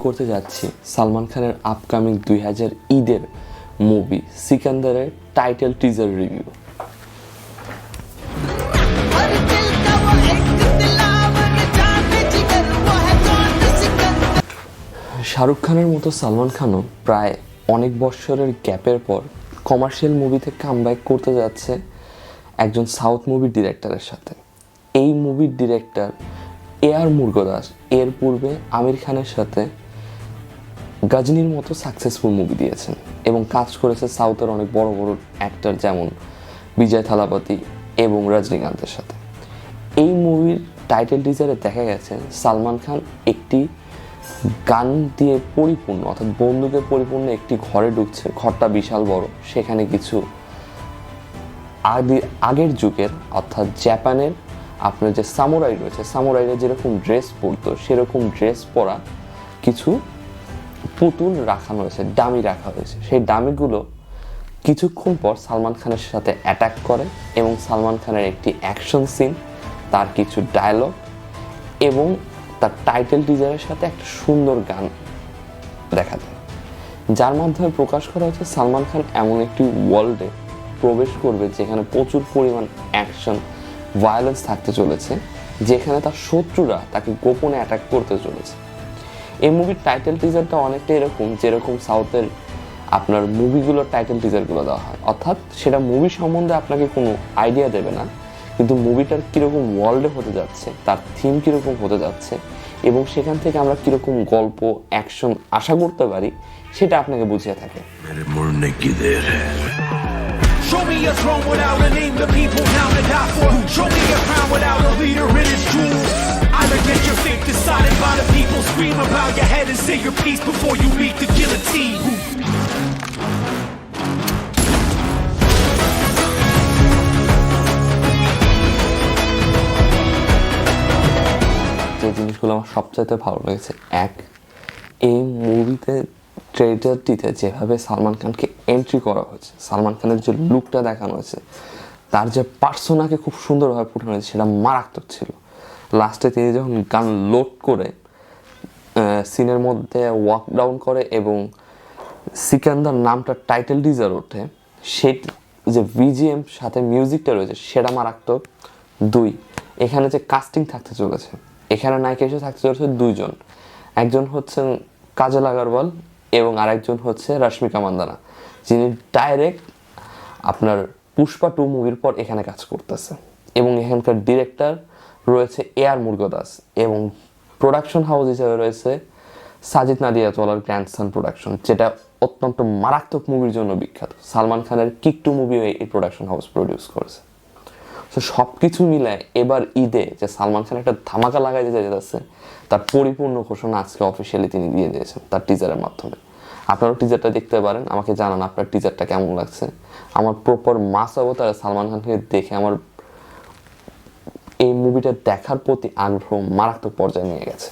করতে যাচ্ছি সালমান খানের আপকামিং 2000 ঈদের মুভি সিকান্দারের টাইটেল টিজার রিভিউ। শাহরুখ খানের মতো সালমান খানও প্রায় অনেক বছরের গ্যাপের পর কমার্শিয়াল মুভিতে কামব্যাক করতে যাচ্ছে একজন সাউথ মুভির ডিরেক্টরের সাথে। এই মুভির ডিরেক্টর AR মুরুগদাস এর পূর্বে আমির খানের সাথে গজনীর মতো সাকসেসফুল মুভি দিয়েছেন এবং কাজ করেছে সাউথের অনেক বড় বড় অ্যাক্টর যেমন বিজয় থালাপতি এবং রজনীকান্তের সাথে। এই মুভির টাইটেল টিজারে দেখা গেছে সালমান খান একটি গান দিয়ে পরিপূর্ণ অর্থাৎ বন্দুকে পরিপূর্ণ একটি ঘরে ঢুকছে। ঘরটা বিশাল বড়, সেখানে কিছু আগের যুগের অর্থাৎ জাপানের আপনার যে সামুরাই রয়েছে, সামুরাইরা যেরকম ড্রেস পরতো সেরকম ড্রেস পরা কিছু পুতুল রাখানো হয়েছে, ডামি রাখা হয়েছে। সেই ডামিগুলো কিছুক্ষণ পর সালমান খানের সাথে অ্যাটাক করে এবং সালমান খানের একটি অ্যাকশন সিন, তার কিছু ডায়লগ এবং তার টাইটেল টিজারের সাথে একটা সুন্দর গান দেখা যায়, যার মাধ্যমে প্রকাশ করা হচ্ছে সালমান খান এমন একটি ওয়ার্ল্ডে প্রবেশ করবে যেখানে প্রচুর পরিমাণ অ্যাকশন ভায়োলেন্স থাকতে চলেছে, যেখানে তার শত্রুরা তাকে গোপনে অ্যাটাক করতে চলেছে। এই মুভির টাইটেল টিজারটা অনেকটা এরকম যেরকম সাউথের আপনার মুভিগুলোর টাইটেল টিজারগুলো দেওয়া হয়, অর্থাৎ সেটা মুভি সম্বন্ধে আপনাকে কোনো আইডিয়া দেবে না, কিন্তু মুভিটার কীরকম ওয়ার্ল্ডে হতে যাচ্ছে, তার থিম কীরকম হতে যাচ্ছে এবং সেখান থেকে আমরা কীরকম গল্প অ্যাকশন আশা করতে পারি সেটা আপনাকে বুঝিয়ে থাকে। Show me a throne without a name, the people now to die for. Show me a crown without a leader in its jewels. I reject your fate decided by the people. Scream about your head and say your piece before you meet the guillotine. যে জিনিসগুলো আমার সবচাইতে ভালো লেগেছে, এই মুভিতে ট্রেলারটিতে যেভাবে সালমান খানকে এন্ট্রি করা হয়েছে, সালমান খানের যে লুকটা দেখানো হয়েছে, তার যে পার্সোনাকে খুব সুন্দরভাবে ফুটানো হয়েছে সেটা মারাত্মক ছিল। লাস্টে তিনি যখন গান লোড করে সিনের মধ্যে ওয়াক ডাউন করে এবং সিকান্দার নামটা টাইটেল টিজার ওঠে, সেই যে BGM সাথে মিউজিকটা রয়েছে সেটা মারাত্মক। এখানে যে কাস্টিং থাকতে চলেছে, এখানে নায়িকা হিসেবে থাকতে চলেছে দুইজন, একজন হচ্ছেন কাজল আগরওয়াল এবং আরেকজন হচ্ছে রশ্মিকা মান্দানা, যিনি ডাইরেক্ট আপনার পুষ্পা 2 মুভির পর এখানে কাজ করতেছে। এবং এখানকার ডিরেক্টর রয়েছে AR মুরুগদাস এবং প্রোডাকশন হাউস হিসেবে রয়েছে সাজিদ নাদিয়াদওয়ালার গ্র্যান্ডসন প্রোডাকশন, যেটা অত্যন্ত মারাত্মক মুভির জন্য বিখ্যাত। সালমান খানের কিক 2 মুভিও এই প্রোডাকশন হাউস প্রডিউস করেছে। তো সব কিছু মিলায় এবার ঈদে যে সালমান খান একটা ধামাকা লাগাই দিতে যাচ্ছে, তার পরিপূর্ণ ঘোষণা আজকে অফিসিয়ালি তিনি দিয়ে দিয়েছেন তার টিজারের মাধ্যমে। আপনারাও টিজারটা দেখতে পারেন, আমাকে জানান আপনার টিজারটা কেমন লাগছে। আমার প্রপার মাস অবতারে সালমান খানকে দেখে আমার এই মুভিটা দেখার প্রতি আগ্রহ মারাত্মক পর্যায়ে নিয়ে গেছে।